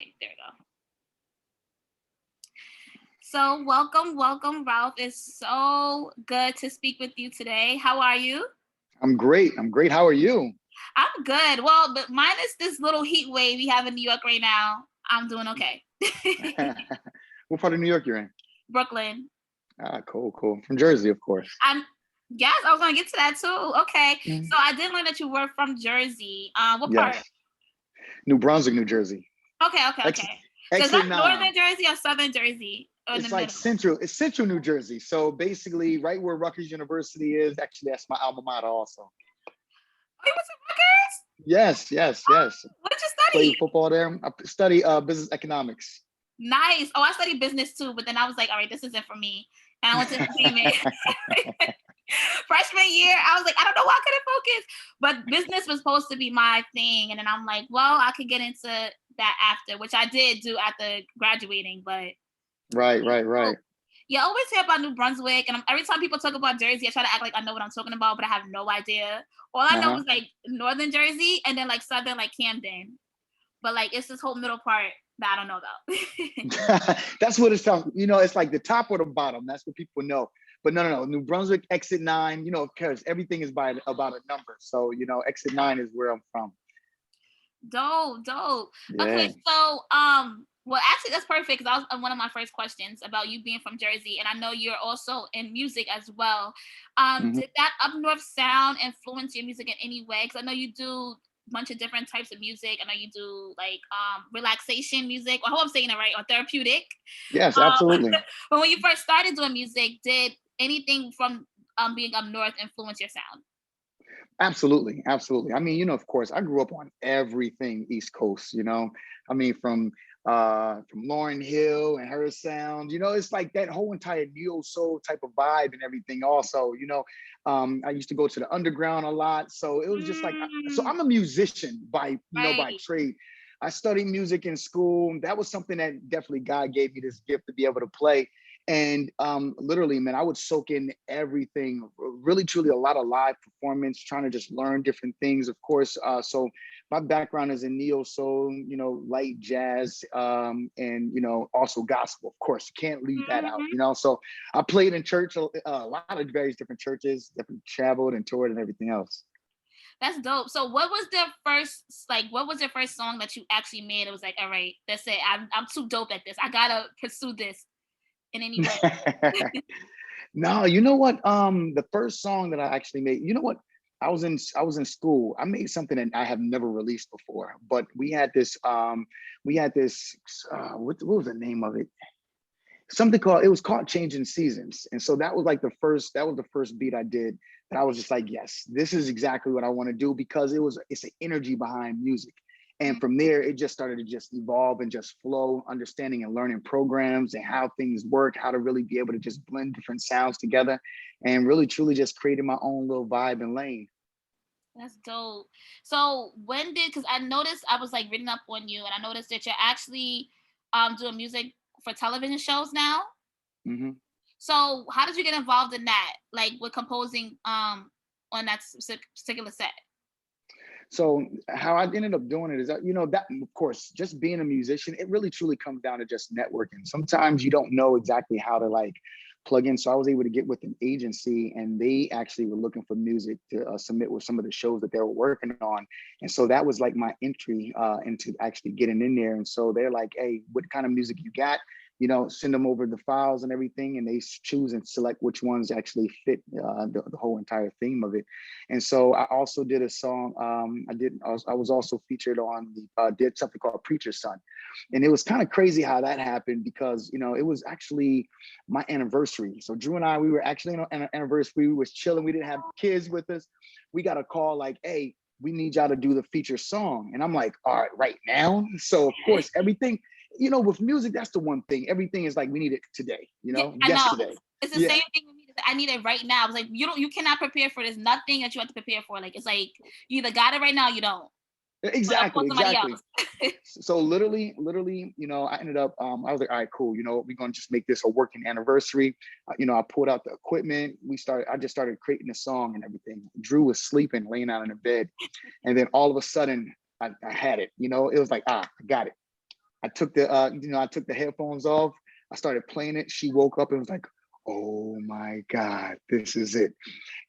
There we go. So welcome, Ralph. It's so good to speak with you today. How are you? I'm great. I'm great. How are you? I'm good. Well, but minus this little heat wave we have in New York right now, I'm doing okay. What part of New York you're in? Brooklyn. Ah, cool, cool. From Jersey, of course. I'm Yes, I was gonna get to that too. Okay. Mm. So I did learn that you were from Jersey. What part? Yes, New Brunswick, New Jersey. Okay. Exit, So is exit that nine. northern Jersey or southern Jersey? Or in the It's like middle? central. It's central New Jersey. So basically, right where Rutgers University is. Actually, that's my alma mater. Also. Oh, you went to Rutgers? Yes, yes, yes. What did you Played study? football there. I study business economics. Nice. Oh, I studied business too, but then I was like, all right, this isn't for me. And I went to entertainment. Freshman year, I was like, I don't know why I couldn't focus. But business was supposed to be my thing. And then I'm like, well, I could get into that after, which I did do after graduating. But Right, right, oh, right. yeah, I always hear about New Brunswick. And every time people talk about Jersey, I try to act like I know what I'm talking about, but I have no idea. All I know Uh is like northern Jersey and then like southern, like Camden. But like it's this whole middle part that I don't know about. huh. That's what it sounds. It's like the top or the bottom. That's what people know. But no. New Brunswick, exit nine. Of course, everything is by about a number. So exit nine is where I'm from. Dope. Okay, Yeah. so well, actually, that's perfect because that was one of my first questions about you being from Jersey, and I know you're also in music as well. Mhm. Did that up north sound influence your music in any way? Because I know you do a bunch of different types of music. I know you do like relaxation music. I hope I'm saying it right, or therapeutic. Yes, Um, absolutely. but when you first started doing music, did anything from being up north influence your sound? Absolutely, absolutely. I mean, of course, I grew up on everything East Coast. I mean, from Lauryn Hill and her sound. It's like that whole entire neo soul type of vibe and everything. Also, I used to go to the underground a lot, so it was just like so. Mm, I'm a musician by right. trade. I studied music in school. That was something that definitely God gave me this gift to be able to play. And literally, man, I would soak in everything, really, truly, a lot of live performance, trying to just learn different things, of course. So my background is in neo soul, light jazz, and also gospel. Of course, you can't leave that out. Mhm. So I played in church, a lot of various different churches, different traveled and toured and everything else. That's dope. So what was your first song that you actually made? It was like, all right, that's it. I'm too dope at this. I gotta pursue this in any way. No, you know what? The first song that I actually made, you know what? I was in school. I made something that I have never released before, but we had this what was the name of it? Something called it was called Changing Seasons. And so that was the first beat I did that I was just like, yes, this is exactly what I want to do because it's an energy behind music. And from there, it just started to just evolve and just flow, understanding and learning programs and how things work, how to really be able to just blend different sounds together and really truly just creating my own little vibe and lane. That's dope. So because I noticed I was like reading up on you and I noticed that you're actually doing music for television shows now. Mhm. So how did you get involved in that? Like with composing on that particular set? So how I ended up doing it is that that of course just being a musician, it really truly comes down to just networking. Sometimes you don't know exactly how to like plug in. So I was able to get with an agency, and they actually were looking for music to submit with some of the shows that they were working on. And so that was like my entry into actually getting in there. And so they're like, "Hey, what kind of music you got?" Send them over the files and everything, and they choose and select which ones actually fit the whole entire theme of it. And so I also did a song. I was also featured on did something called Preacher's Son, and it was kind of crazy how that happened because it was actually my anniversary. So Drew and I, we were actually on an anniversary. We was chilling. We didn't have kids with us. We got a call like, "Hey, we need y'all to do the feature song," and I'm like, "All right now." So of course, everything. With music, that's the one thing. Everything is like we need it today. Yeah, I know. Yesterday. It's the Yeah. same thing with me. I need it right now. I was like, you cannot prepare for this. Nothing that you have to prepare for. Like it's like you either got it right now, or you don't. So I'll call Exactly, somebody exactly. else. So literally, I ended up, I was like, all right, cool. We're going to just make this a working anniversary. I pulled out the equipment. I just started creating a song and everything. Drew was sleeping, laying out in the bed. And then all of a sudden I had it, it was like, I got it. I took the I took the headphones off. I started playing it. She woke up and was like, "Oh my God, this is it."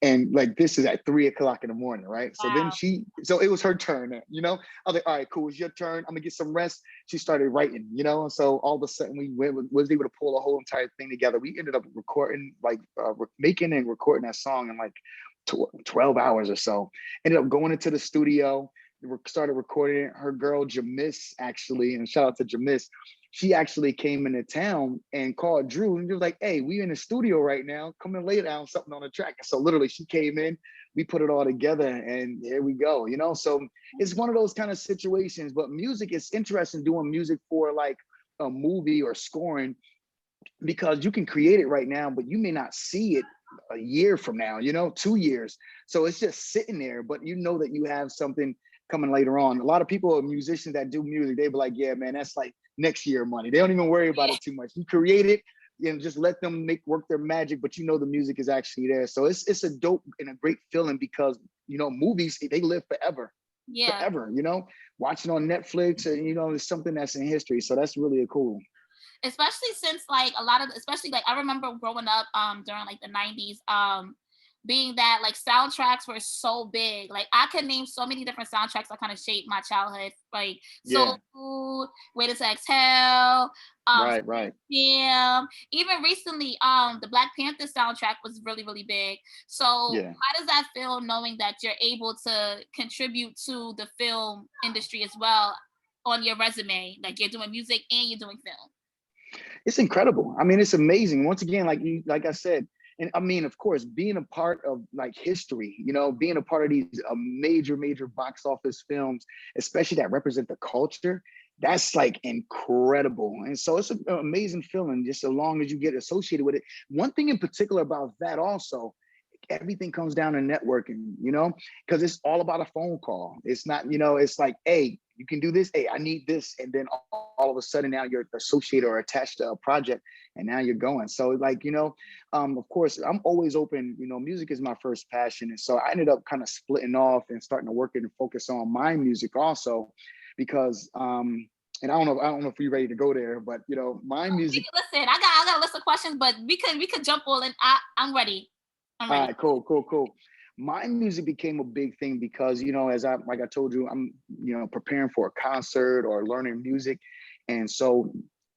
And like this is at 3 o'clock in the morning, right? So then Wow. so it was her turn, I was like, all right, cool, it's your turn. I'm gonna get some rest. She started writing, and so all of a sudden was able to pull the whole entire thing together. We ended up recording, like making and recording that song in like 12 hours or so. Ended up going into the studio, started recording it. Her girl Jamis, actually, and shout out to Jamis, she actually came into town and called Drew and was like, "Hey, we in the studio right now. Come and lay down something on the track." So literally she came in, we put it all together, and here we go, So it's one of those kind of situations, but music is interesting, doing music for like a movie or scoring, because you can create it right now, but you may not see it a year from now, 2 years. So it's just sitting there, but you know that you have something coming later on. A lot of people are musicians that do music. They be like, yeah, man, that's like next year money. They don't even worry about it too much. You create it, just let them work their magic, but the music is actually there. So it's a dope and a great feeling, because, movies, they live forever. Yeah. Forever, watching on Netflix, and it's something that's in history. So that's really cool. Especially since like a lot of, especially like I remember growing up during like the 90s, being that like soundtracks were so big. Like I could name so many different soundtracks that kind of shaped my childhood, like Soul Yeah. Food, Wait to Exhale, Right. Damn. Even recently, the Black Panther soundtrack was really, really big. So Yeah. how does that feel, knowing that you're able to contribute to the film industry as well on your resume? Like you're doing music and you're doing film. It's incredible. I mean, it's amazing. Once again, like I said, and I mean, of course, being a part of like history, being a part of these major box office films, especially that represent the culture, that's like incredible. And so it's an amazing feeling, just so long as you get associated with it. One thing in particular about that also, everything comes down to networking, because it's all about a phone call. It's not, it's like, hey, you can do this. Hey, I need this. And then all of a sudden now you're associated or attached to a project, and now you're going. So like, of course, I'm always open, music is my first passion. And so I ended up kind of splitting off and starting to work and focus on my music also, because, and I don't know if we're ready to go there, but my music. Listen, I got a list of questions, but we could jump all in. I'm ready. I'm All ready. right, cool. My music became a big thing because, as like I told you, I'm, preparing for a concert or learning music. And so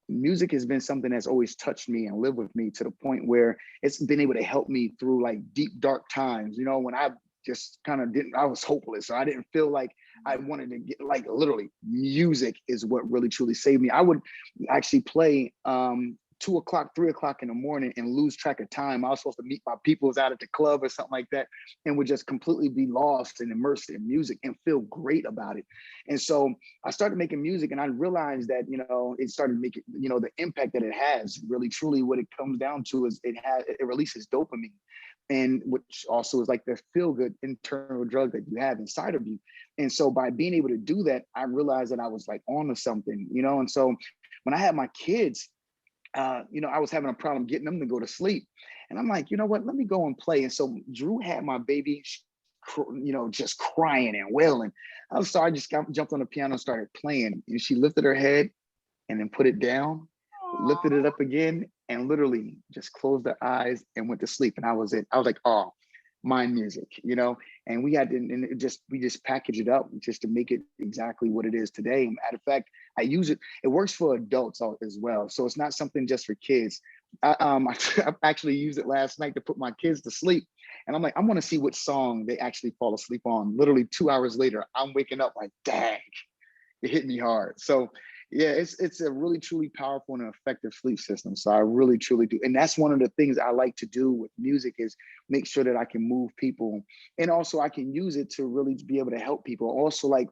music has been something that's always touched me and lived with me, to the point where it's been able to help me through like deep, dark times, when I just kind of I was hopeless. So I didn't feel like I wanted to get, like, literally music is what really truly saved me. I would actually play 2 o'clock, 3 o'clock in the morning and lose track of time. I was supposed to meet my peoples out at the club or something like that, and would just completely be lost and immersed in music and feel great about it. And so I started making music, and I realized that, it started making, the impact that it has. Really, truly, what it comes down to is it releases dopamine, and which also is like the feel good internal drug that you have inside of you. And so by being able to do that, I realized that I was like on to something, And so when I had my kids, I was having a problem getting them to go to sleep. And I'm like, you know what, let me go and play. And so Drew had my baby, just crying and wailing. I just jumped on the piano and started playing. And she lifted her head and then put it down, lifted it up again, and literally just closed her eyes and went to sleep. And I was like, oh, mind music, and we just package it up just to make it exactly what it is today. Matter of fact, I use it. It works for adults as well. So it's not something just for kids. I actually used it last night to put my kids to sleep. And I'm like, I want to see what song they actually fall asleep on. Literally 2 hours later, I'm waking up like, dang, it hit me hard. So yeah, it's a really truly powerful and effective sleep system. So I really truly do. And that's one of the things I like to do with music, is make sure that I can move people. And also I can use it to really be able to help people. Also, like,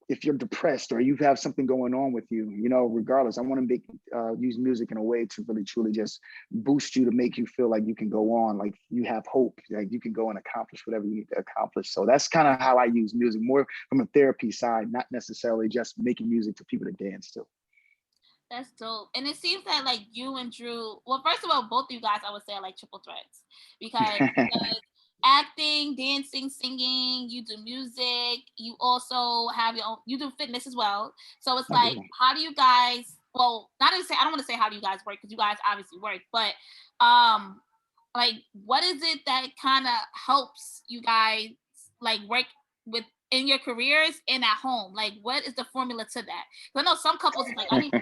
if you're depressed or you have something going on with you, regardless, I want to use music in a way to really truly just boost you, to make you feel like you can go on, like you have hope, like you can go and accomplish whatever you need to accomplish. So that's kind of how I use music, more from a therapy side, not necessarily just making music to people to dance to. That's dope. And it seems that like you and Drew, well, first of all, both of you guys, I would say, are like triple threats, because acting, dancing, singing, you do music, you also have your own, you do fitness as well. So it's I like, do. how do you guys, well, not to say, I don't want to say how do you guys work, because you guys obviously work, but um, like, what is it that kind of helps you guys like work with in your careers and at home? Like, what is the formula to that? 'Cause I know some couples is like, I need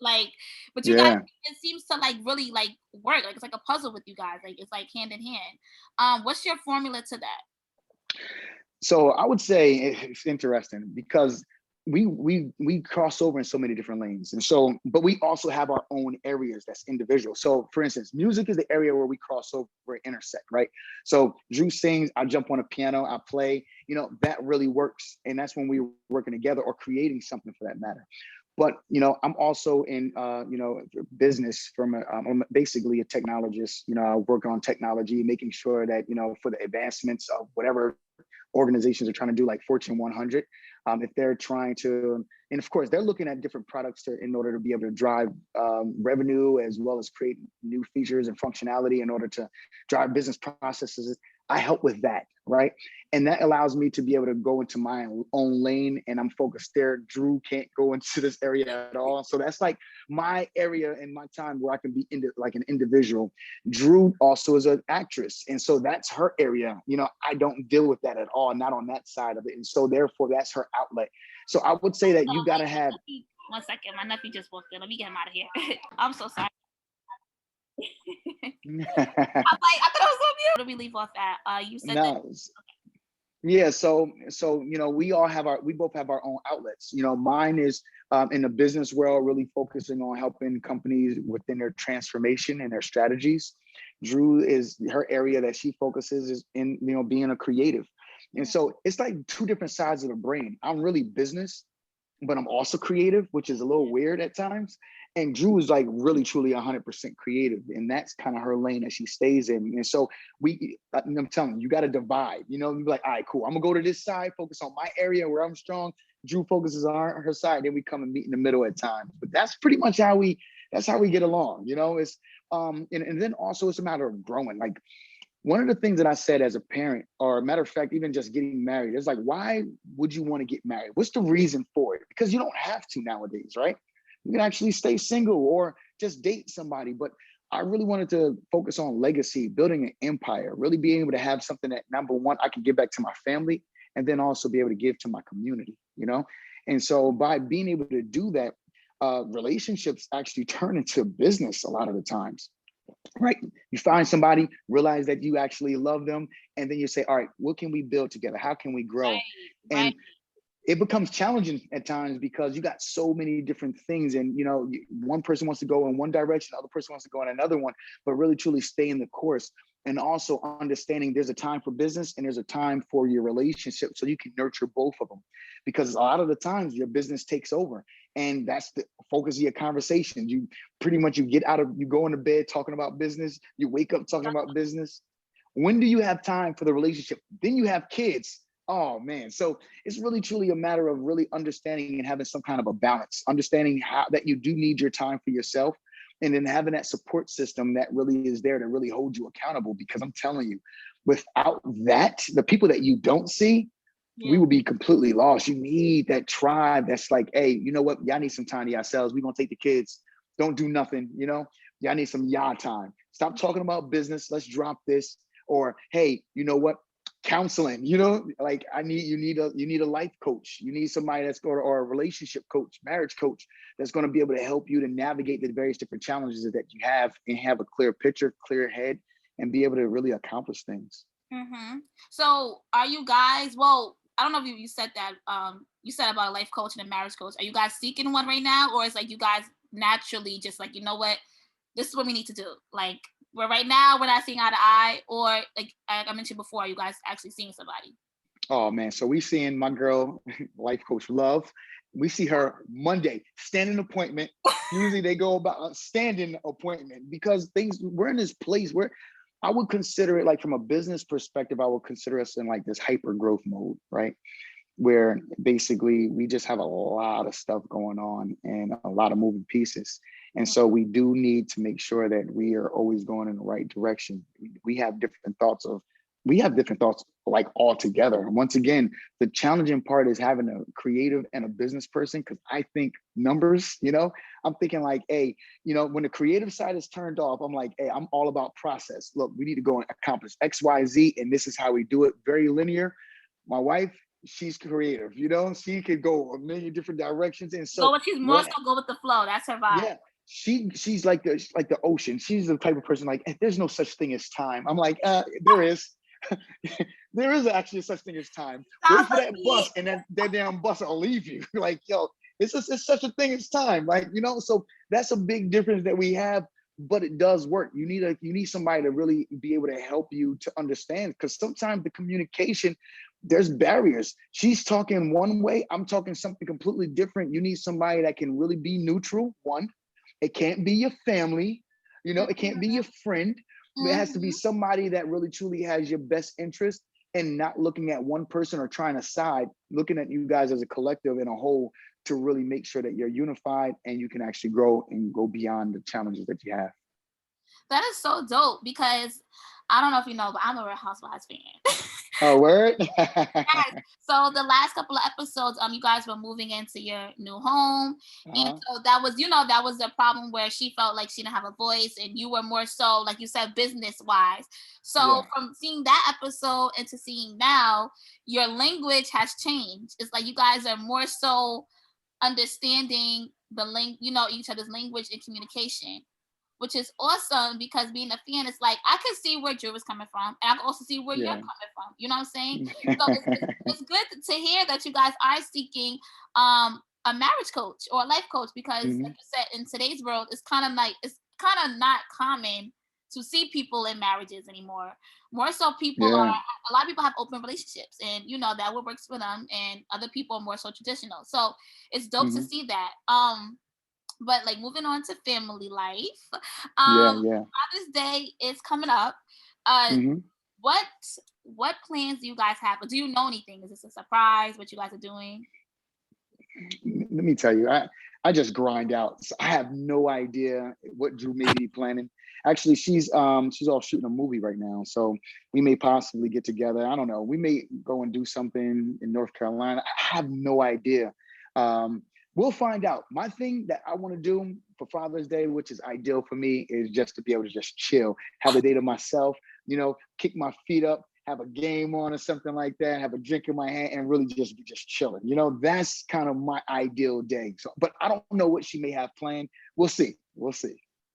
like, but you guys, Yeah. it seems to like really like work. Like it's like a puzzle with you guys. Like it's like hand in hand. What's your formula to that? So I would say it's interesting because we cross over in so many different lanes, and so but we also have our own areas that's individual. So for instance, music is the area where we cross over and intersect, right? So Drew sings, I jump on a piano, I play, that really works, and that's when we were working together or creating something for that matter. But I'm also in business I'm basically a technologist. I work on technology, making sure that for the advancements of whatever organizations are trying to do, like Fortune 100, if they're trying to, and of course they're looking at different products in order to be able to drive revenue, as well as create new features and functionality in order to drive business processes. I help with that, right? And that allows me to be able to go into my own lane, and I'm focused there. Drew can't go into this area at all. So that's like my area and my time where I can be like an individual. Drew also is an actress, and so that's her area. I don't deal with that at all, not on that side of it. And so therefore that's her outlet. So I would say that you got to have. 1 second, my nephew just walked in. Let me get him out of here. I'm so sorry. I'm like, I thought it was on mute. Where do we leave off at? You said that. No. Yeah, so we both have our own outlets. Mine is in the business world, really focusing on helping companies within their transformation and their strategies. Drew is her area that she focuses is in being a creative, and so it's like two different sides of the brain. I'm really business, but I'm also creative, which is a little weird at times. And Drew is like really, truly 100% creative. And that's kind of her lane that she stays in. And so I'm telling you, you got to divide, you be like, all right, cool. I'm gonna go to this side, focus on my area where I'm strong. Drew focuses on her side. Then we come and meet in the middle at times. But that's pretty much that's how we get along. It's, and then also it's a matter of growing. Like, one of the things that I said as a parent, or a matter of fact, even just getting married, it's like, why would you want to get married? What's the reason for it? Because you don't have to nowadays, right? You can actually stay single or just date somebody. But I really wanted to focus on legacy, building an empire, really being able to have something that, number one, I can give back to my family, and then also be able to give to my community, And so by being able to do that, relationships actually turn into business a lot of the times. Right? You find somebody, realize that you actually love them, and then you say, all right, what can we build together? How can we grow? Right. And it becomes challenging at times because you got so many different things, and one person wants to go in one direction, the other person wants to go in another one, but really truly stay in the course. And also understanding there's a time for business and there's a time for your relationship, so you can nurture both of them, because a lot of the times your business takes over, and that's the focus of your conversation. You pretty much, you go into bed talking about business, you wake up talking about business. When do you have time for the relationship? Then you have kids. Oh man. So it's really truly a matter of really understanding and having some kind of a balance, understanding how that you do need your time for yourself, and then having that support system that really is there to really hold you accountable. Because I'm telling you, without that, the people that you don't see, we will be completely lost. You need that tribe that's like, hey, you know what? Y'all need some time to yourselves. We're gonna take the kids. Don't do nothing, Y'all need some y'all time. Stop talking about business. Let's drop this. Or hey, you know what? Counseling, like you need a life coach. You need somebody that's going, or a relationship coach, marriage coach, that's going to be able to help you to navigate the various different challenges that you have, and have a clear picture, clear head, and be able to really accomplish things. Mm-hmm. So are you guys, well, I don't know if you said that, you said about a life coach and a marriage coach. Are you guys seeking one right now? Or is like you guys naturally just like, you know what, this is what we need to do? Like, where right now we're not seeing eye to eye, or like I mentioned before, are you guys actually seeing somebody? Oh man, so we seeing my girl, life coach Love. We see her Monday, standing appointment. Usually they go about a standing appointment, because we're in this place where I would consider it, like from a business perspective, I would consider us in like this hyper growth mode, right? Where basically we just have a lot of stuff going on and a lot of moving pieces. And so we do need to make sure that we are always going in the right direction. We have different thoughts of we have different thoughts like all together. And once again, the challenging part is having a creative and a business person, because I think numbers, I'm thinking like, hey, when the creative side is turned off, I'm like, hey, I'm all about process. Look, we need to go and accomplish X, Y, Z, and this is how we do it. Very linear. My wife, she's creative, she could go a million different directions. And so she's more so go with the flow. That's her vibe. Yeah. She's like the ocean. She's the type of person like, there's no such thing as time. I'm like, there is. There is actually such thing as time. Wait for that bus, and then that damn bus will leave you. Like, yo, it's such a thing as time. Like, so that's a big difference that we have, but it does work. You need somebody to really be able to help you to understand, because sometimes the communication, there's barriers. She's talking one way, I'm talking something completely different. You need somebody that can really be neutral. One, it can't be your family, it can't be your friend. It has to be somebody that really truly has your best interest, and not looking at one person or trying to side, looking at you guys as a collective and a whole, to really make sure that you're unified and you can actually grow and go beyond the challenges that you have. That is so dope, because I don't know if you know, but I'm a Real Housewives fan. Oh, word? Yes. So the last couple of episodes, you guys were moving into your new home. And so that was, that was the problem where she felt like she didn't have a voice, and you were more so, like you said, business wise. So from seeing that episode into seeing now, your language has changed. It's like you guys are more so understanding each other's language and communication, which is awesome, because being a fan, it's like I can see where Drew is coming from, and I can also see where you're coming from. You know what I'm saying? So it's good to hear that you guys are seeking a marriage coach or a life coach, because like you said, in today's world, it's kind of not common to see people in marriages anymore. More so, a lot of people have open relationships, and that what works for them, and other people are more so traditional. So it's dope to see that. But like moving on to family life, Father's Day is coming up. What plans do you guys have? Or do you know anything? Is this a surprise? What you guys are doing? Let me tell you, I just grind out. So I have no idea what Drew may be planning. Actually, she's off shooting a movie right now, so we may possibly get together. I don't know. We may go and do something in North Carolina. I have no idea. We'll find out. My thing that I want to do for Father's Day, which is ideal for me, is just to be able to just chill, have a day to myself, kick my feet up, have a game on or something like that, have a drink in my hand, and really just be chilling. That's kind of my ideal day. So, but I don't know what she may have planned. We'll see.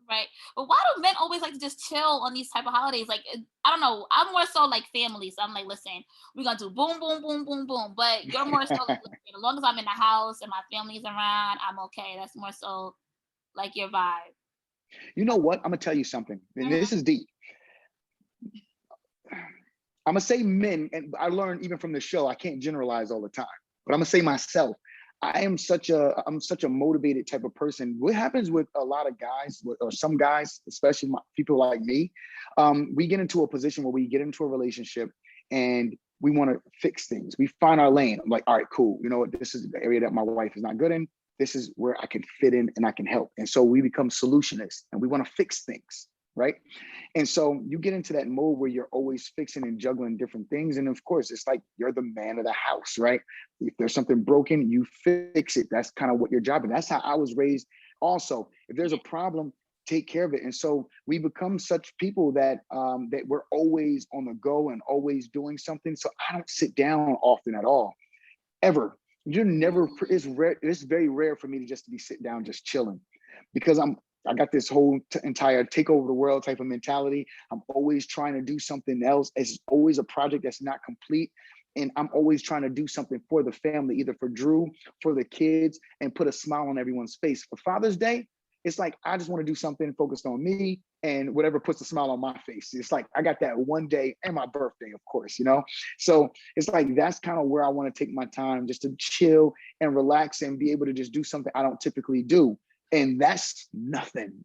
Right. But why do men always like to just chill on these type of holidays? Like, I don't know. I'm more so like family. So I'm like, listen, we're going to do boom, boom, boom, boom, boom. But you're more so like, as long as I'm in the house and my family's around, I'm okay. That's more so like your vibe. You know what? I'm going to tell you something. And this is deep. I'm going to say men, and I learned even from the show, I can't generalize all the time, but I'm going to say myself. I'm such a motivated type of person. What happens with a lot of guys, or some guys, especially people like me, we get into a position where we get into a relationship and we want to fix things. We find our lane. I'm like, all right, cool. You know what? This is the area that my wife is not good in. This is where I can fit in and I can help. And so we become solutionists and we want to fix things. Right. And so you get into that mode where you're always fixing and juggling different things. And of course, it's like you're the man of the house, right? If there's something broken, you fix it. That's kind of what your job is. That's how I was raised. Also, if there's a problem, take care of it. And so we become such people that that we're always on the go and always doing something. So I don't sit down often at all, ever. You're never. It's rare. It's very rare for me to just be sitting down, just chilling, because I got this whole entire take over the world type of mentality. I'm always trying to do something else. It's always a project that's not complete. And I'm always trying to do something for the family, either for Drew, for the kids, and put a smile on everyone's face. For Father's Day, it's like, I just want to do something focused on me and whatever puts a smile on my face. It's like, I got that one day, and my birthday, of course, So it's like, that's kind of where I want to take my time, just to chill and relax and be able to just do something I don't typically do. And that's nothing,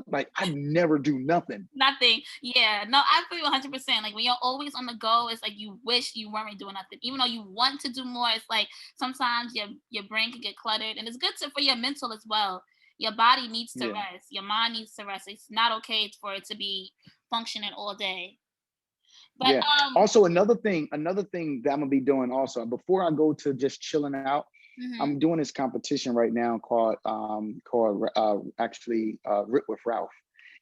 like I never do nothing. Nothing. Yeah. No, I feel 100%. Like when you're always on the go, it's like you wish you weren't doing nothing. Even though you want to do more, it's like sometimes your brain can get cluttered. And it's good for your mental as well. Your body needs to rest. Your mind needs to rest. It's not okay for it to be functioning all day. But Yeah. Also, another thing that I'm gonna be doing also before I go to just chilling out, mhm. I'm doing this competition right now called Rip with Ralph.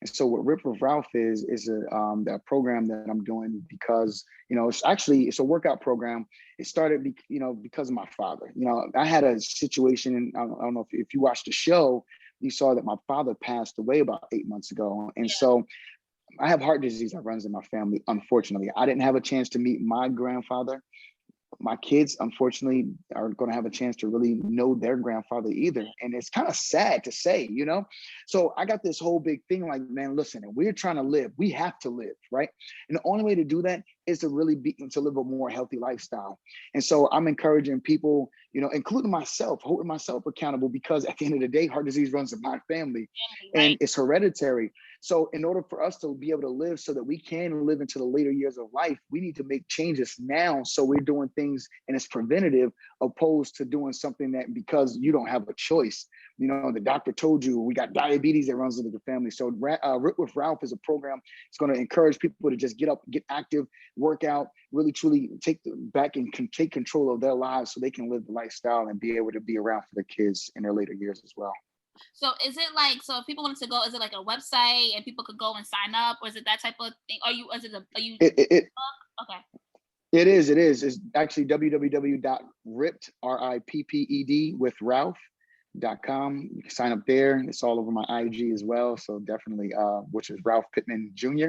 And so what Rip with Ralph is a program that I'm doing because it's a workout program. It started because of my father. I had a situation, and I don't know if you watched the show, you saw that my father passed away about 8 months ago, and Yeah. so I have heart disease that runs in my family. Unfortunately, I didn't have a chance to meet my grandfather. My kids, unfortunately, are going to have a chance to really know their grandfather either. And it's kind of sad to say. So I got this whole big thing like, man, listen, if we're trying to live, we have to live, right? And the only way to do that is to live a more healthy lifestyle. And so I'm encouraging people, including myself, holding myself accountable, because at the end of the day, heart disease runs in my family Family, and right. it's hereditary. So in order for us to be able to live so that we can live into the later years of life, we need to make changes now. So we're doing things and it's preventative, opposed to doing something that because you don't have a choice. The doctor told you we got diabetes that runs into the family. So Rip with Ralph is a program. It's going to encourage people to just get up, get active, work out, really truly take back and take control of their lives so they can live the lifestyle and be able to be around for their kids in their later years as well. So is it like, so if people wanted to go, is it like a website and people could go and sign up, or is it that type of thing? Are you It, it, it okay? It is. It is. It's actually www.ripped, RIPPED with Ralph.com. You can sign up there. It's all over my IG as well. So definitely, which is Ralph Pittman Jr.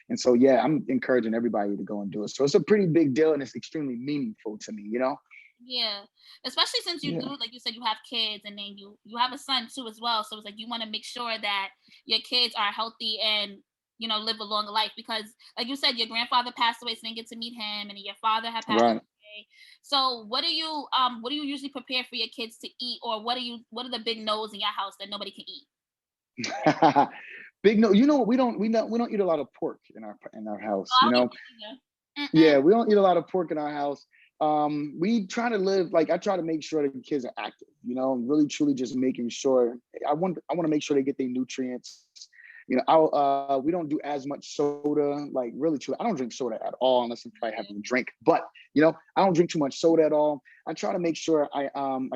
And so, yeah, I'm encouraging everybody to go and do it. So it's a pretty big deal and it's extremely meaningful to me. Yeah, especially since you Yeah. do, like you said, you have kids, and then you have a son too as well. So it's like you want to make sure that your kids are healthy and live a longer life, because like you said, your grandfather passed away, so you didn't get to meet him, and then your father had passed Right. away. So what do you usually prepare for your kids to eat, or what are the big no's in your house that nobody can eat? Big no. You know what? We don't eat a lot of pork in our Oh, house. I don't eat that either. Mm-mm. Yeah, we don't eat a lot of pork in our house. We try to live like I try to make sure that the kids are active, really truly just making sure I want to make sure they get their nutrients. We don't do as much soda, like really true. I don't drink soda at all unless I'm probably having a drink. But I don't drink too much soda at all. I try to make sure I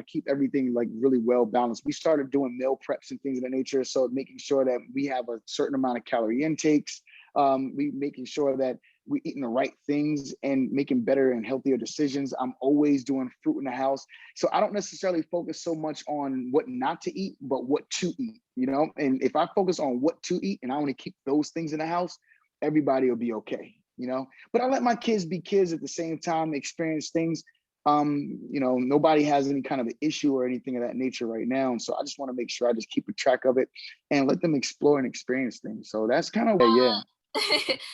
keep everything like really well balanced. We started doing meal preps and things of that nature. So making sure that we have a certain amount of calorie intakes. We making sure that we're eating the right things and making better and healthier decisions. I'm always doing fruit in the house. So I don't necessarily focus so much on what not to eat, but what to eat. And if I focus on what to eat and I only keep those things in the house, everybody will be okay. But I let my kids be kids at the same time, experience things. Nobody has any kind of issue or anything of that nature right now. And so I just want to make sure I just keep a track of it and let them explore and experience things. So that's kind of, yeah.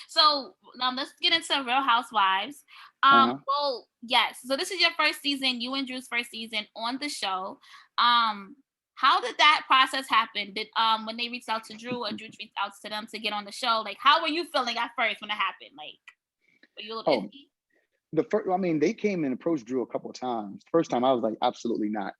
So let's get into Real Housewives. Uh-huh. Well, yes. So this is your first season, you and Drew's first season on the show. Um, how did that process happen? Did when they reached out to Drew, or Drew reached out to them to get on the show? Like, how were you feeling at first when it happened? Like, were you a little Oh, iffy? they came and approached Drew a couple of times. First time I was like, absolutely not.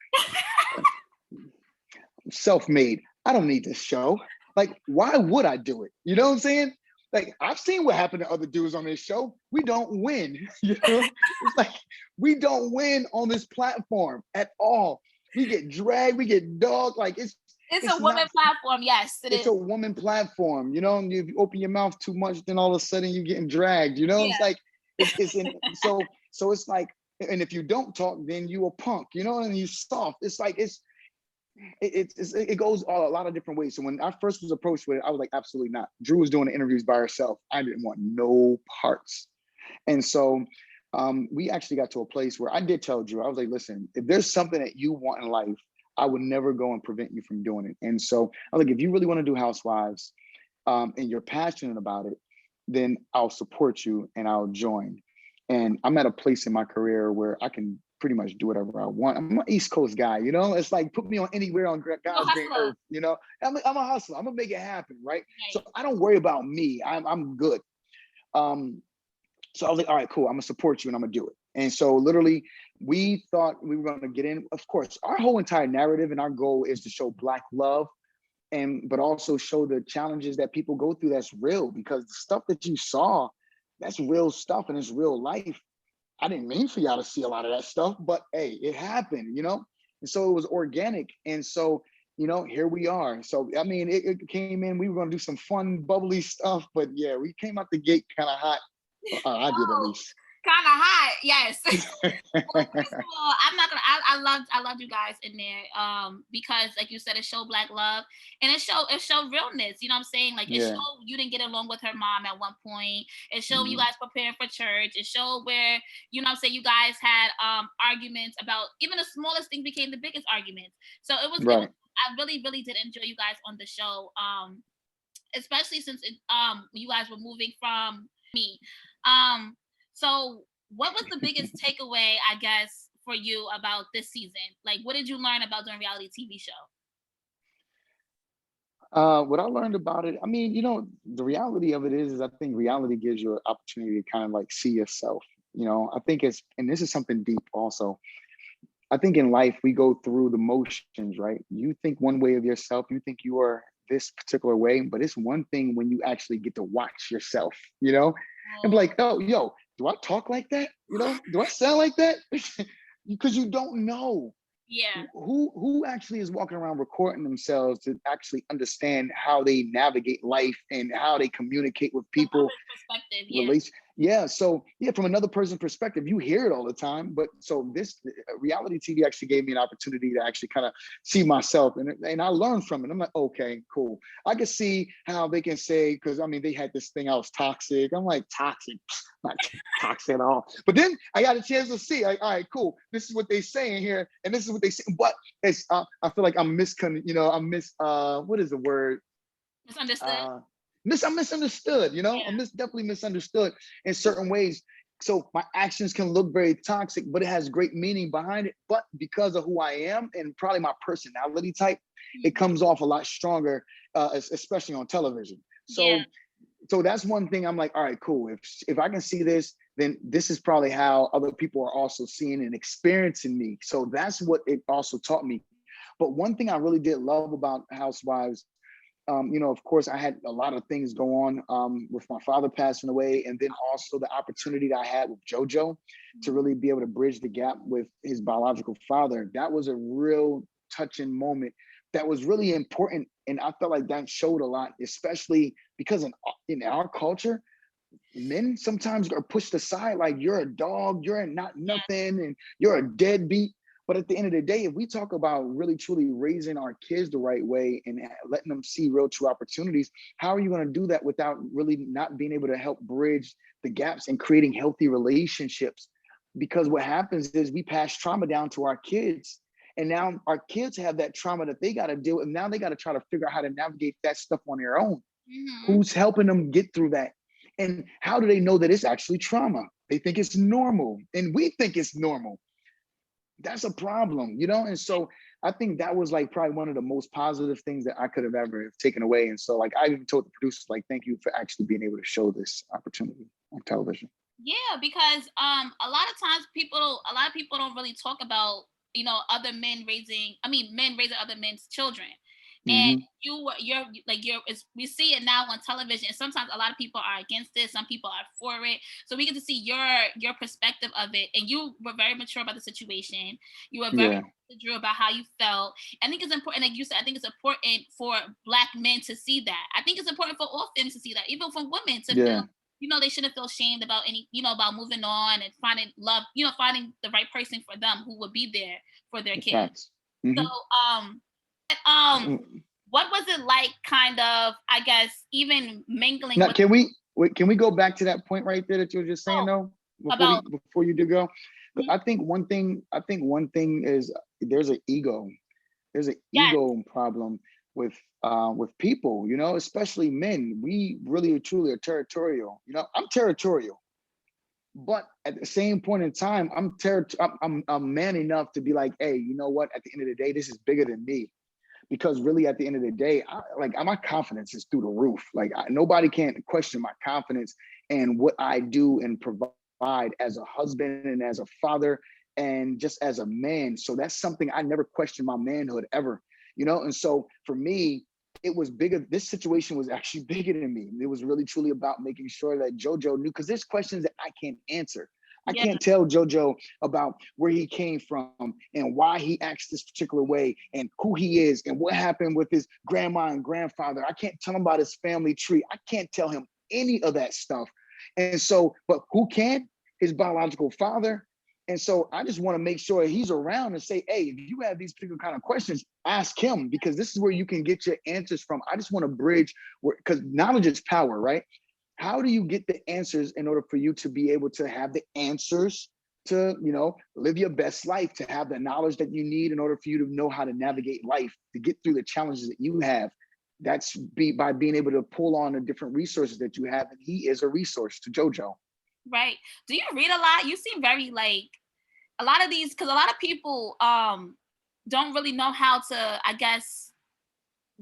Self-made. I don't need this show. Like, why would I do it? You know what I'm saying? Like, I've seen what happened to other dudes on this show. We don't win. It's like we don't win on this platform at all. We get dragged, we get dogged. Like It's a it's woman not. platform. Yes, it It's is. a woman platform. And if you open your mouth too much, then all of a sudden you're getting dragged. It's Yeah. like it's in so it's like, and if you don't talk, then you a punk. And you soft. It's like it goes a lot of different ways. So when I first was approached with it, I was like, absolutely not. Drew was doing the interviews by herself. I didn't want no parts. And so we actually got to a place where I did tell Drew, I was like, listen, if there's something that you want in life, I would never go and prevent you from doing it. And so I was like, if you really want to do Housewives and you're passionate about it, then I'll support you and I'll join. And I'm at a place in my career where I can pretty much do whatever I want. I'm an East Coast guy. It's like put me on anywhere on You a God's green hustler. earth. I'm a hustler. I'm gonna make it happen, right? So Right. I don't worry about me. I'm good. Um, so I was like, all right, cool. I'm gonna support you and I'm gonna do it. And so literally, we thought we were gonna get in. Of course, our whole entire narrative and our goal is to show Black love but also show the challenges that people go through that's real, because the stuff that you saw that's real stuff and it's real life. I didn't mean for y'all to see a lot of that stuff, but hey, it happened, you know? And so it was organic. And so, you know, here we are. So, I mean, it came in, we were going to do some fun, bubbly stuff, but yeah, we came out the gate kind of hot. I did at Oh, least. kind of hot, yes. Well, first of all, I'm not gonna. I loved you guys in there. Because like you said, it showed black love, and it showed realness. You know what I'm saying? Like it Yeah, showed you didn't get along with her mom at one point. It showed you mhm, guys preparing for church. It showed where you know what I'm saying you guys had arguments about even the smallest thing became the biggest arguments. So it was. right. I really really did enjoy you guys on the show. Especially since you guys were moving from me. Um, so what was the biggest takeaway, I guess, for you about this season? Like, what did you learn about doing reality TV show? What I learned about it, I mean, you know, the reality of it is I think reality gives you an opportunity to kind of like see yourself. You know, I think it's, and this is something deep also. I think in life we go through the motions, right? You think one way of yourself, you think you are this particular way, but it's one thing when you actually get to watch yourself, you know, and be Oh, like, oh, yo, do I talk like that? You know, do I sound like that? Because you don't know yeah, who actually is walking around recording themselves to actually understand how they navigate life and how they communicate with from people, others' perspective, yeah. relation. Yeah, so yeah, from another person's perspective, you hear it all the time. But so this reality TV actually gave me an opportunity to actually kind of see myself, and I learned from it. I'm like, okay, cool. I can see how they can say, because I mean, they had this thing I was toxic. I'm like, toxic, not toxic at all. But then I got a chance to see, like, all right, cool. This is what they saying here, and this is what they say. But it's I feel like you know, I'm what is the word? Misunderstood. uh I'm misunderstood, you know, Yeah, definitely misunderstood in certain ways. So my actions can look very toxic, but it has great meaning behind it. But because of who I am and probably my personality type, it mhm, comes off a lot stronger, especially on television. yeah, So that's one thing I'm like, all right, cool. If I can see this, then this is probably how other people are also seeing and experiencing me. So that's what it also taught me. But one thing I really did love about Housewives, you know, of course, I had a lot of things go on with my father passing away, and then also the opportunity that I had with JoJo to mhm, really be able to bridge the gap with his biological father. That was a real touching moment. That was really important, and I felt like that showed a lot, especially because in our culture, men sometimes are pushed aside like you're a dog, you're not yeah, nothing, and you're a deadbeat. But at the end of the day, if we talk about really truly raising our kids the right way and letting them see real true opportunities, how are you going to do that without really not being able to help bridge the gaps and creating healthy relationships? Because what happens is we pass trauma down to our kids. And now our kids have that trauma that they got to deal with. And now they got to try to figure out how to navigate that stuff on their own. mhm, Who's helping them get through that? And how do they know that it's actually trauma? They think it's normal, and we think it's normal. That's a problem, you know? And so I think that was like probably one of the most positive things that I could have ever taken away. And so like I even told the producers, like, thank you for actually being able to show this opportunity on television. yeah. Because a lot of times a lot of people don't really talk about other men raising. I mean, men raising other men's children. And Hmm. we see it now on television, and sometimes a lot of people are against it, some people are for it. So we get to see your perspective of it, and you were very mature about the situation. You were very Yeah, Drew about how you felt. I think it's important, like you said, I think it's important for black men to see that. I think it's important for all femmes to see that, even for women to feel, yeah, they shouldn't feel shamed about about moving on and finding love, finding the right person for them who would be there for their kids. facts. So, Hmm. um, what was it like, kind of, I guess, even mingling Now, with can we go back to that point right there that you were just saying oh, though, about before you do go? mhm, I think one thing is there's an ego. There's an yes, ego problem with people, you know, especially men. We really truly are territorial. You know, I'm territorial, but at the same point in time, I'm man enough to be like, hey, you know what? At the end of the day, this is bigger than me. Because really, at the end of the day, my confidence is through the roof. Like nobody can question my confidence and what I do and provide as a husband and as a father and just as a man. So that's something I never questioned my manhood ever, you know. And so for me, it was bigger. This situation was actually bigger than me. It was really truly about making sure that JoJo knew, because there's questions that I can't answer. I Yeah. can't tell JoJo about where he came from and why he acts this particular way and who he is and what happened with his grandma and grandfather. I can't tell him about his family tree. I can't tell him any of that stuff. And so, but who can? His biological father. And so I just want to make sure he's around and say, hey, if you have these particular kind of questions, ask him, because this is where you can get your answers from. I just want to bridge where, because knowledge is power, right? How do you get the answers in order for you to be able to have the answers to, live your best life, to have the knowledge that you need in order for you to know how to navigate life, to get through the challenges that you have? That's by being able to pull on the different resources that you have. And he is a resource to JoJo. Right. Do you read a lot? You seem very like a lot of these, because a lot of people don't really know how to, I guess,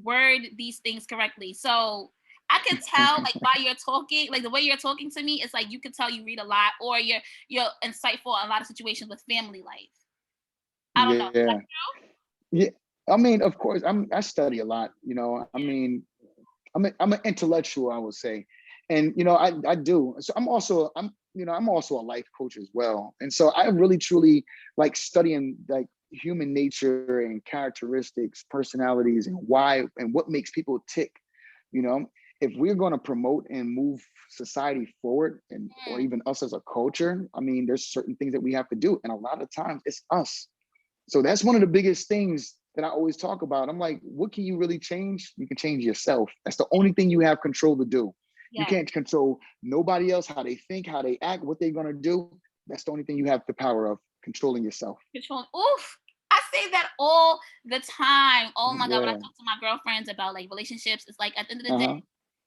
word these things correctly. So I can tell, like, while you're talking, like the way you're talking to me, it's like you can tell you read a lot, or you're insightful in a lot of situations with family life. I don't know. Is that Yeah. true? Yeah. I mean, of course, I study a lot, I Yeah. mean, I'm an intellectual, I would say. And I do. So I'm also a life coach as well. And so I really truly like studying like human nature and characteristics, personalities, and why and what makes people tick. You know, if we're going to promote and move society forward, and or Mm, even us as a culture, I mean, there's certain things that we have to do. And a lot of times it's us. So that's one of the biggest things that I always talk about. I'm like, what can you really change? You can change yourself. That's the only thing you have control to do. You yes. can't control nobody else, how they think, how they act, what they're going to do. That's the only thing you have the power of, controlling yourself. Control. Oof. I say that all the time. Oh my God. When I Yeah. talk to my girlfriends about like relationships, it's like at the end of the day, Uh-huh.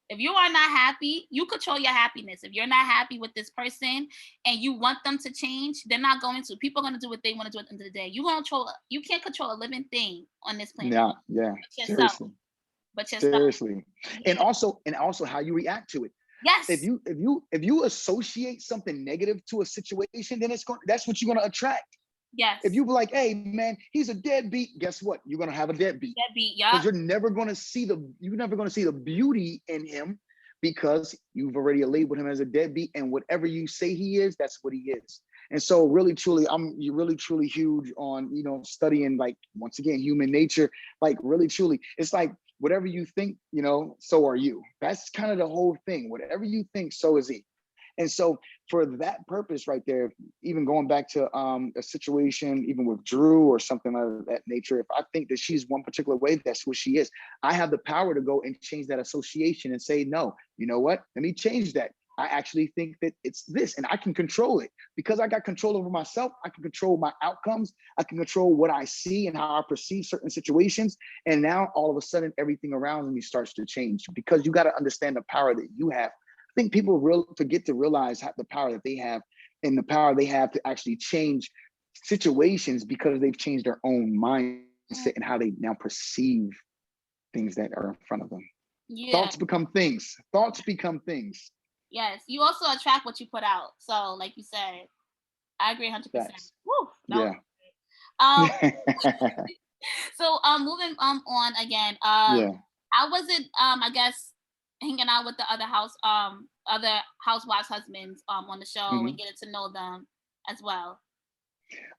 if you are not happy, you control your happiness. If you're not happy with this person and you want them to change, they're not going to. People are going to do what they want to do at the end of the day. You can't control a living thing on this planet. Yeah. Yeah. But yourself. Seriously. But yourself. Seriously. And Yeah. also how you react to it. If Yes. you associate something negative to a situation, then that's what you're going to attract. If Yes. you be like, hey man, he's a deadbeat, guess what? You're gonna have a deadbeat, Deadbeat. because Yup. you're never gonna see the beauty in him, because you've already labeled him as a deadbeat, and whatever you say he is, that's what he is. And so really truly, you're really truly huge on studying, like, once again, human nature. Like, really truly, it's like whatever you think, so are you. That's kind of the whole thing. Whatever you think, so is he. And so for that purpose right there, even going back to a situation, even with Drew or something of that nature, if I think that she's one particular way, that's who she is. I have the power to go and change that association and say, no, you know what? Let me change that. I actually think that it's this, and I can control it, because I got control over myself. I can control my outcomes. I can control what I see and how I perceive certain situations. And now all of a sudden, everything around me starts to change, because you got to understand the power that you have. I think people forget to realize the power that they have, and the power they have to actually change situations, because they've changed their own mindset and how they now perceive things that are in front of them. Yeah. Thoughts become things. Thoughts become things. Yes. You also attract what you put out. So, like you said, I agree 100%. Facts. Woo. That was Yeah. um. So moving on again. Yeah. How was it? I guess hanging out with the other housewives husbands on the show and Mhm. getting to know them as well.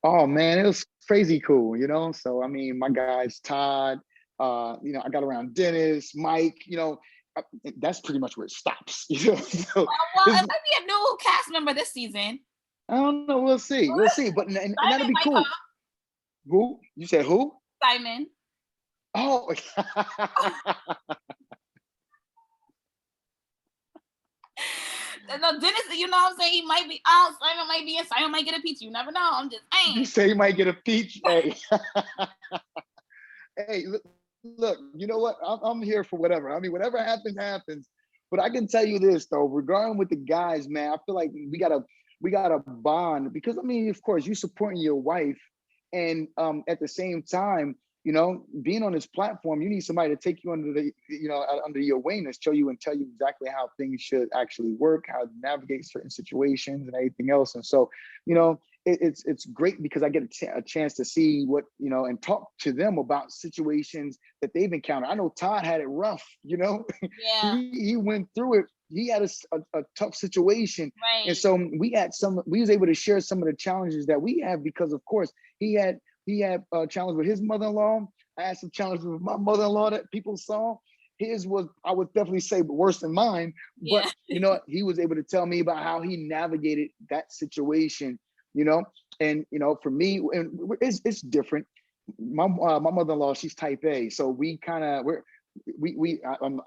Oh man, it was crazy cool. So I mean, my guys, Todd, I got around Dennis, Mike, uh, that's pretty much where it stops. So Well, this it might be a new cast member this season. I don't know. We'll see. We'll see. But and that'll Simon be might cool. Who? You said who? come. Simon. Oh, No, Dennis, you know what I'm saying? He might be out. Simon might be in. Simon might get a peach. You never know. I'm just you saying. say you might get a peach. Hey, hey, look. You know what? I'm here for whatever. I mean, whatever happens, happens. But I can tell you this though, regarding with the guys, man, I feel like we gotta bond, because I mean, of course, you supporting your wife, and at the same time, being on this platform, you need somebody to take you under your wing, and show you and tell you exactly how things should actually work, how to navigate certain situations and everything else. And so, you know, it's great because I get a chance to see what, and talk to them about situations that they've encountered. I know Todd had it rough, Yeah. he went through it. He had a tough situation. And Right. so we was able to share some of the challenges that we have, because of course he had a challenge with his mother-in-law. I had some challenges with my mother-in-law that people saw. His was, I would definitely say, worse than mine. But Yeah. he was able to tell me about how he navigated that situation. And for me, and it's different. My mother-in-law, she's type A, so we kind of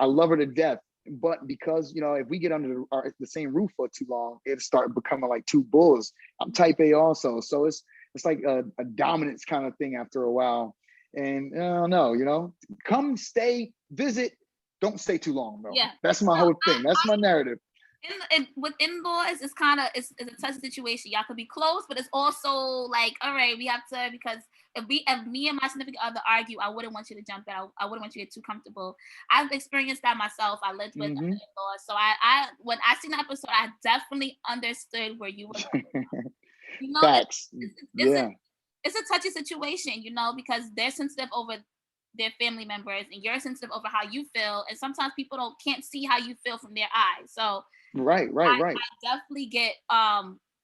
I love her to death. But because if we get under the same roof for too long, it start becoming like two bulls. I'm type A also, so it's like a dominance kind of thing after a while. And I don't know, come, stay, visit, don't stay too long though. Yeah. That's my whole thing. That's my narrative. And with in-laws, it's kind of it's a touchy situation. Y'all could be close, but it's also like, all right, we have to, because if me and my significant other argue, I wouldn't want you to jump in. I wouldn't want you to get too comfortable. I've experienced that myself. I lived with in-laws, so I when I seen the episode, I definitely understood where you were going. Facts. It's it's a touchy situation, because they're sensitive over their family members and you're sensitive over how you feel, and sometimes people can't see how you feel from their eyes. So right. I definitely get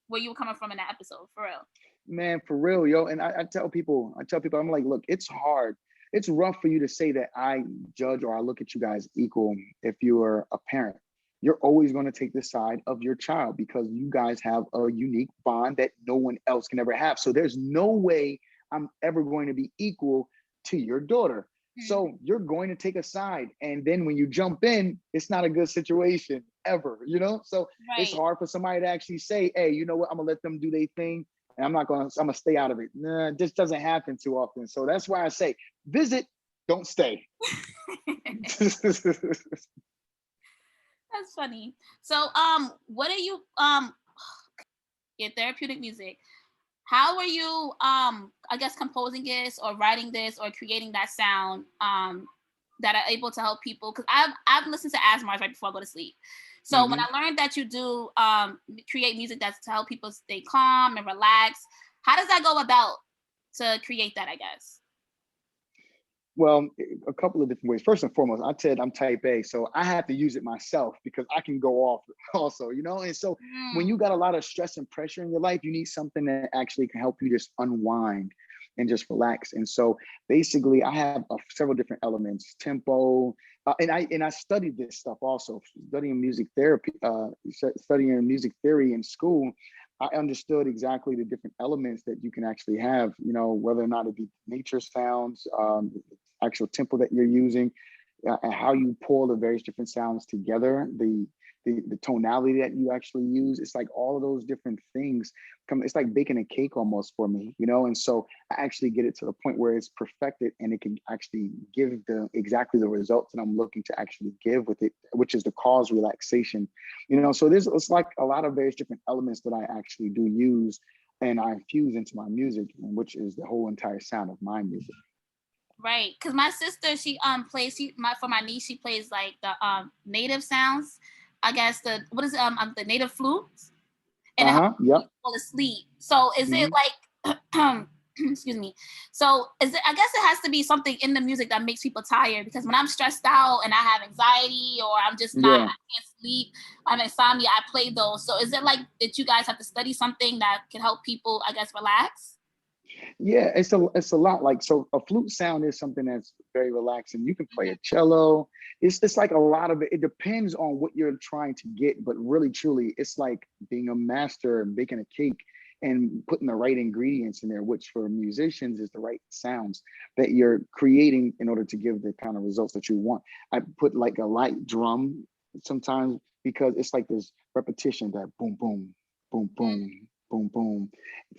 where you were coming from in that episode, for real. Man, for real, yo. And I tell people, I'm like, look, it's hard. It's rough for you to say that I judge or I look at you guys equal if you are a parent. You're always going to take the side of your child because you guys have a unique bond that no one else can ever have. So there's no way I'm ever going to be equal to your daughter. So you're going to take a side. And then when you jump in, it's not a good situation ever, So It's hard for somebody to actually say, hey, you know what? I'm gonna let them do their thing. And I'm gonna stay out of it. Nah, this doesn't happen too often. So that's why I say visit, don't stay. That's funny. So what are you your therapeutic music? How are you I guess composing this or writing this or creating that sound that are able to help people? Because I've listened to Asmars right before I go to sleep. So when I learned that you do create music that's to help people stay calm and relax, how does that go about to create that, I guess? Well, a couple of different ways. First and foremost, I said I'm type A, so I have to use it myself because I can go off also, And so when you got a lot of stress and pressure in your life, you need something that actually can help you just unwind and just relax. And so basically, I have several different elements: tempo, and I studied this stuff also, studying music therapy, studying music theory in school. I understood exactly the different elements that you can actually have, whether or not it be nature sounds, actual tempo that you're using, and how you pull the various different sounds together, the tonality that you actually use. It's like all of those different things it's like baking a cake almost for me, And so I actually get it to the point where it's perfected and it can actually give exactly the results that I'm looking to actually give with it, which is the cause relaxation, So it's like a lot of various different elements that I actually do use and I infuse into my music, which is the whole entire sound of my music. Right, because my sister, she plays for my niece, she plays like the native sounds. I guess the native flutes, and it helps Yep. people fall asleep. So is it like excuse me? So is it? I guess it has to be something in the music that makes people tired, because when I'm stressed out and I have anxiety or I'm just I can't sleep, I have insomnia, I play those. So is it like that you guys have to study something that can help people, I guess, relax? Yeah, it's a lot. Like, so a flute sound is something that's very relaxing. You can play a cello. It's like a lot of it. It depends on what you're trying to get, but really truly, it's like being a master and baking a cake and putting the right ingredients in there, which for musicians is the right sounds that you're creating in order to give the kind of results that you want. I put like a light drum sometimes because it's like this repetition, that boom, boom, boom, boom, boom, boom,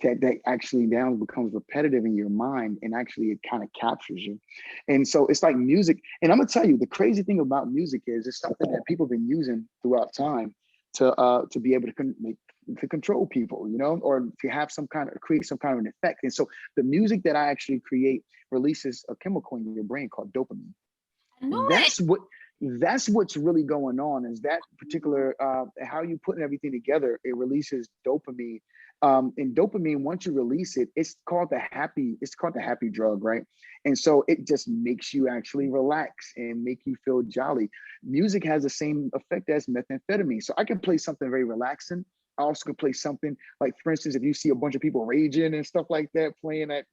that actually now becomes repetitive in your mind, and actually it kind of captures you. And so it's like music. And I'm gonna tell you, the crazy thing about music is it's something that people have been using throughout time to be able to control people, or to have create some kind of an effect. And so the music that I actually create releases a chemical in your brain called dopamine. I knew it. That's what's really going on, is that particular how you putting everything together. It releases dopamine, And dopamine, once you release it, it's called the happy drug, right? And so it just makes you actually relax and make you feel jolly. Music has the same effect as methamphetamine. So I can play something very relaxing. I also can play something like, for instance, if you see a bunch of people raging and stuff like that, playing that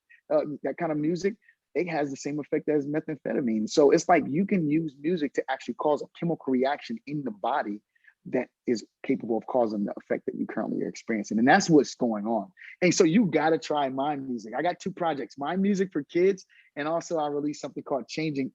kind of music, it has the same effect as methamphetamine. So it's like you can use music to actually cause a chemical reaction in the body that is capable of causing the effect that you currently are experiencing. And that's what's going on. And so you got to try my music. I got two projects, my music for kids, and also I released something called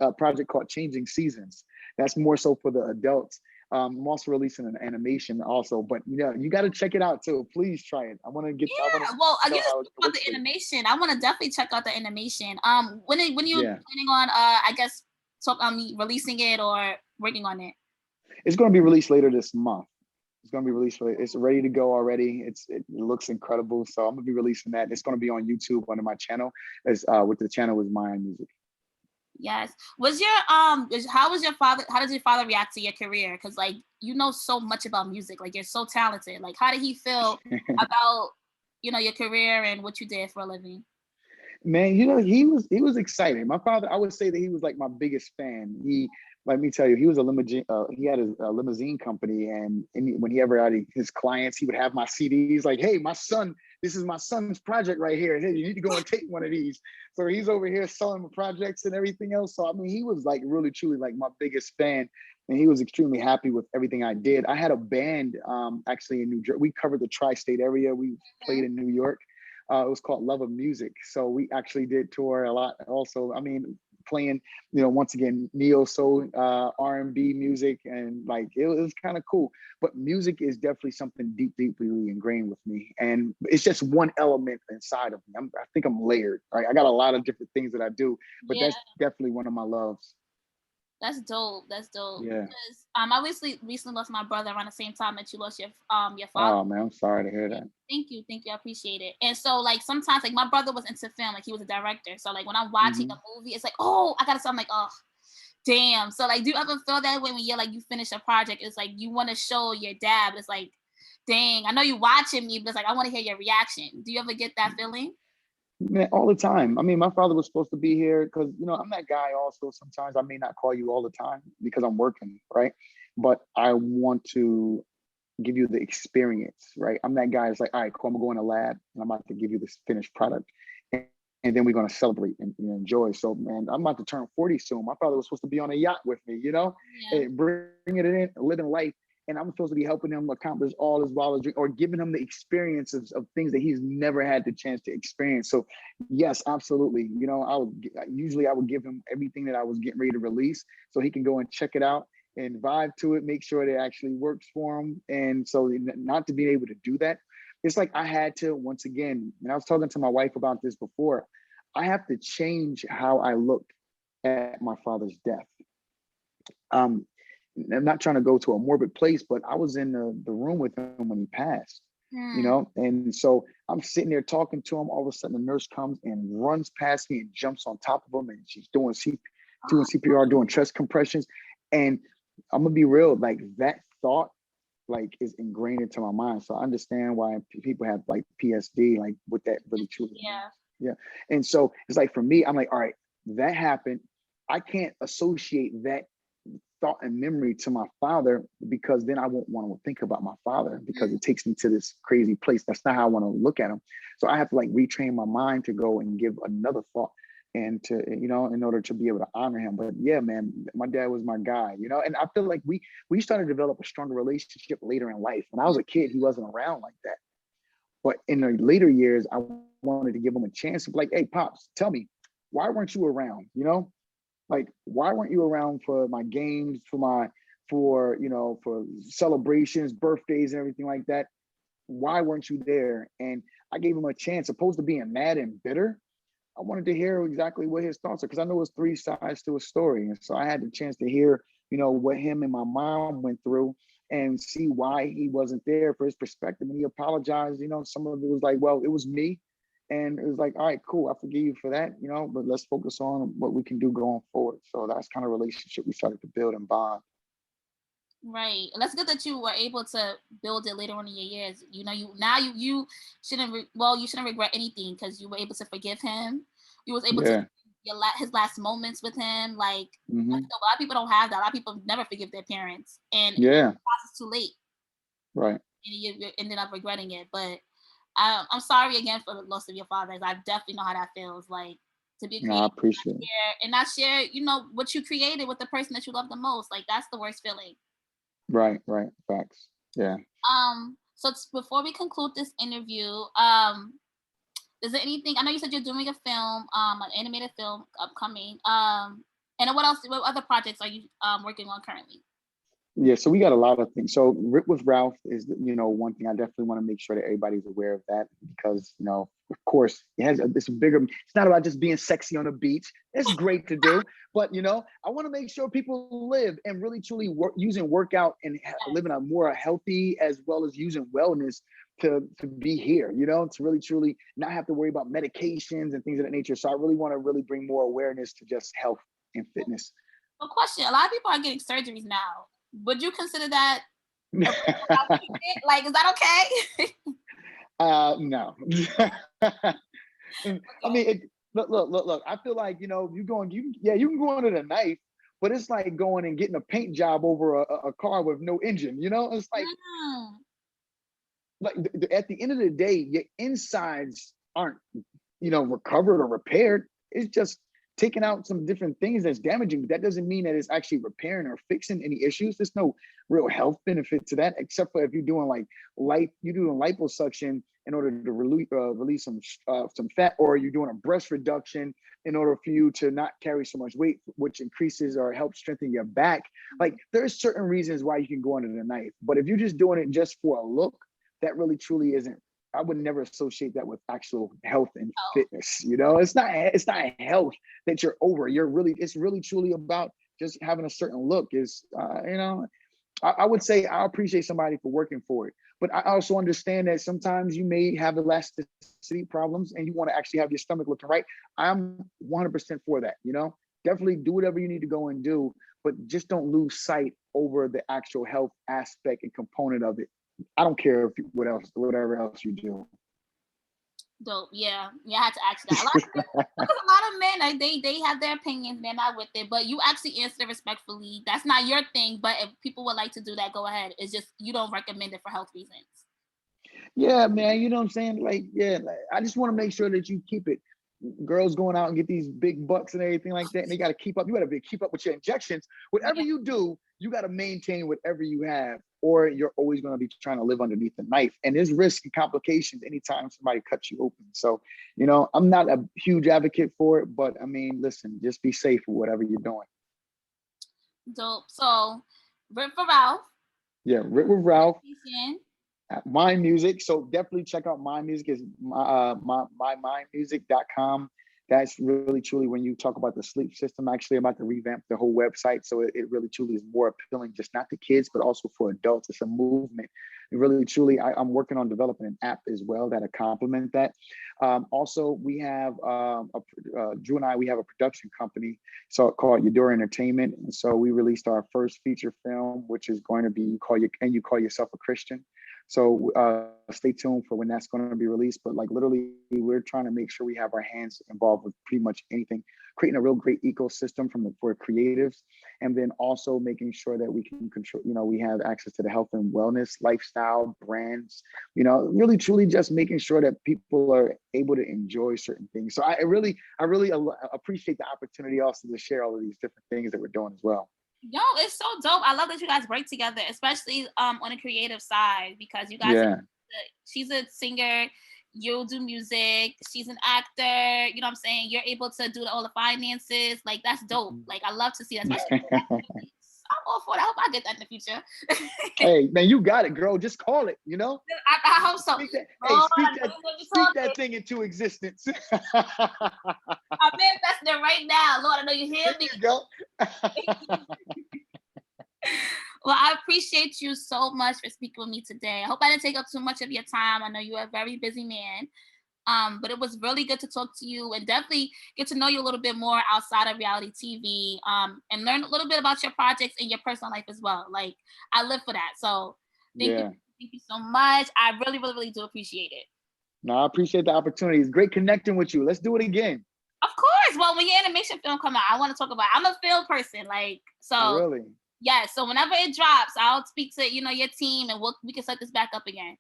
a project called Changing Seasons. That's more so for the adults. I'm also releasing an animation also, but you got to check it out too. Please try it. I want to Yeah, well, you know just how it talked about works the for you. animation. I want to definitely check out the animation. When you Yeah. planning on I guess releasing it or working on it? It's going to be released later this month. It's going to be released. It's ready to go already. It looks incredible. So I'm going to be releasing that. It's going to be on YouTube under my channel. With the channel is My Music. Yes. How did your father react to your career? Because like you know so much about music, like you're so talented. Like how did he feel about your career and what you did for a living? Man, he was excited. My father, I would say that he was like my biggest fan. Let me tell you, he was a limousine. He had a limousine company, and when he ever had his clients, he would have my CDs. Like, hey, my son, this is my son's project right here. Hey, you need to go and take one of these. So he's over here selling the projects and everything else. So I mean, he was like really truly like my biggest fan, and he was extremely happy with everything I did. I had a band actually in New Jersey. We covered the tri-state area. We played in New York. It was called Love of Music. So we actually did tour a lot. Also, I mean, playing, once again, neo soul, R&B music, and like it was kind of cool. But music is definitely something deeply ingrained with me, and it's just one element inside of me. I think I'm layered. Right, I got a lot of different things that I do, but Yeah, that's definitely one of my loves. that's dope. That's dope. Yeah. Because I recently lost my brother around the same time that you lost your father. Oh man, I'm sorry to hear that. Thank you. I appreciate it. And so, like, sometimes, like, my brother was into film, like, he was a director. So, like, when I'm watching a Hmm. movie, it's like, oh, I gotta. So I'm like, oh, damn. So, like, do you ever feel that way when you're like, you finish a project? It's like you want to show your dad. But it's like, dang, I know you watching me, but it's like I want to hear your reaction. Do you ever get that feeling? Man, all the time. I mean, my father was supposed to be here because I'm that guy. Also, sometimes I may not call you all the time because I'm working, right? But I want to give you the experience, right? I'm that guy that's like, all right, cool, I'm gonna go in the lab and I'm about to give you this finished product. And, and then we're gonna celebrate and enjoy. So man, I'm about to turn 40 soon. My father was supposed to be on a yacht with me, Yeah. and bringing it in, living life. And I'm supposed to be helping him accomplish all his wildest dreams or giving him the experience of things that he's never had the chance to experience. So yes, absolutely. I would give him everything that I was getting ready to release so he can go and check it out and vibe to it, make sure it actually works for them. And so not to be able to do that, it's like I had to, once again, and I was talking to my wife about this before, I have to change how I look at my father's death. Um, I'm not trying to go to a morbid place, but I was in the room with him when he passed, Hmm. and so I'm sitting there talking to him. All of a sudden, the nurse comes and runs past me and jumps on top of him, and she's doing CPR, doing chest compressions. And I'm gonna be real, like that thought like is ingrained into my mind. So I understand why people have like PSD, like what that really truly means. Yeah. Yeah. And so it's like for me, I'm like, all right, that happened. I can't associate that thought and memory to my father because then I won't want to think about my father because it takes me to this crazy place. That's not how I want to look at him. So I have to like retrain my mind to go and give another thought and to, in order to be able to honor him. But yeah, man, my dad was my guy, and I feel like we started to develop a stronger relationship later in life. When I was a kid, he wasn't around like that. But in the later years, I wanted to give him a chance of like, hey, Pops, tell me, why weren't you around? Like, why weren't you around for my games, for celebrations, birthdays, and everything like that? Why weren't you there? And I gave him a chance, opposed to being mad and bitter. I wanted to hear exactly what his thoughts are because I know it's three sides to a story. And so I had the chance to hear, what him and my mom went through and see why he wasn't there for his perspective. And he apologized. Some of it was like, well, it was me. And it was like, all right, cool. I forgive you for that, but let's focus on what we can do going forward. So that's kind of relationship we started to build and bond. Right. And that's good that you were able to build it later on in your years. You know, you shouldn't you shouldn't regret anything because you were able to forgive him. You was able to Yeah. his last moments with him. Like I Hmm. feel a lot of people don't have that. A lot of people never forgive their parents, and Yeah. it's too late, Right. and you ended up regretting it. But I'm sorry again for the loss of your father. I definitely know how that feels. Like to be No, I creative appreciate it. and not share, you know, what you created with the person that you love the most. Like that's the worst feeling. Right. Right. Facts. Yeah. So before we conclude this interview, is there anything? I know you said you're doing a film, an animated film upcoming. And then what else? What other projects are you working on currently? Yeah, so we got a lot of things. So Rip with Ralph is, one thing I definitely want to make sure that everybody's aware of that because, of course, it's a bigger. It's not about just being sexy on the beach. It's great to do, but I want to make sure people live and really truly using workout and living a more healthy as well as using wellness to be here. To really truly not have to worry about medications and things of that nature. So I really want to really bring more awareness to just health and fitness. A question: a lot of people are getting surgeries now. Would you consider that like, is that okay? No. I Okay. mean, look. I feel like you can go under the knife, but it's like going and getting a paint job over a car with no engine. It's Mm. like at the end of the day, your insides aren't recovered or repaired. It's just taking out some different things that's damaging, but that doesn't mean that it's actually repairing or fixing any issues. There's no real health benefit to that, except for if you're doing like you're doing liposuction in order to release some fat, or you're doing a breast reduction in order for you to not carry so much weight, which increases or helps strengthen your back. Like there's certain reasons why you can go under the knife, but if you're just doing it just for a look, that really truly isn't. I would never associate that with actual health and Oh, fitness. It's not health that you're over. It's really truly about just having a certain look. I would say I appreciate somebody for working for it, but I also understand that sometimes you may have elasticity problems and you want to actually have your stomach looking right. I'm 100% for that. Definitely do whatever you need to go and do, but just don't lose sight over the actual health aspect and component of it. I don't care whatever else you do. dope. Yeah, yeah. I had to ask that. A lot of because a lot of men, like, they have their opinions. They're not with it, but you actually answered it respectfully. That's not your thing, but if people would like to do that, go ahead. It's just you don't recommend it for health reasons. Yeah, man, you know what I'm saying? Like, yeah, like, I just want to make sure that you keep it. Girls going out and get these big bucks and everything like that, and they got to keep up. You got to keep up with your injections. Whatever Yeah, you do, you got to maintain whatever you have, or you're always going to be trying to live underneath the knife. And there's risk and complications anytime somebody cuts you open. So, I'm not a huge advocate for it, but I mean, listen, just be safe with whatever you're doing. dope. So, Rip for Ralph. Yeah, Rit with Ralph. Education. My music. So definitely check out my music is mymindmusic.com. That's really truly when you talk about the sleep system. Actually, I'm about to revamp the whole website. So it really truly is more appealing, just not to kids, but also for adults. It's a movement. It really truly, I'm working on developing an app as well that'll complement that. Also, we have Drew and we have a production company called Eudora Entertainment. And so we released our first feature film, which is going to be You Call Yourself a Christian. So stay tuned for when that's going to be released. But like literally, we're trying to make sure we have our hands involved with pretty much anything, creating a real great ecosystem for creatives, and then also making sure that we can control. We have access to the health and wellness, lifestyle brands. Really truly just making sure that people are able to enjoy certain things. So I really appreciate the opportunity also to share all of these different things that we're doing as well. Yo, it's so dope. I love that you guys work together, especially on a creative side because you guys. Yeah. She's a singer. You do music. She's an actor. You know what I'm saying? You're able to do all the finances. Like that's dope. Like I love to see that. Especially I'm all for that. I hope I get that in the future. Hey, man, you got it, girl. Just call it. I hope so. Hey, Lord, speak I know that, you're gonna be speak talking. that thing into existence. I'm manifesting it right now. Lord, I know you hear There me. you go. Well, I appreciate you so much for speaking with me today. I hope I didn't take up too much of your time. I know you're a very busy man. But it was really good to talk to you and definitely get to know you a little bit more outside of reality TV, and learn a little bit about your projects and your personal life as well. Like, I live for that. So thank you. Yeah. Thank you so much. I really, really, really do appreciate it. No, I appreciate the opportunity. It's great connecting with you. Let's do it again. Of course. Well, when your animation film come out, I want to talk about. I'm a film person, like, so. Really? Yeah. So whenever it drops, I'll speak to your team, and we can set this back up again.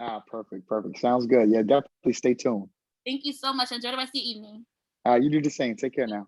Ah, perfect, perfect. Sounds good. Yeah, definitely stay tuned. Thank you so much. Enjoy the rest of your evening. You do the same. Take care now.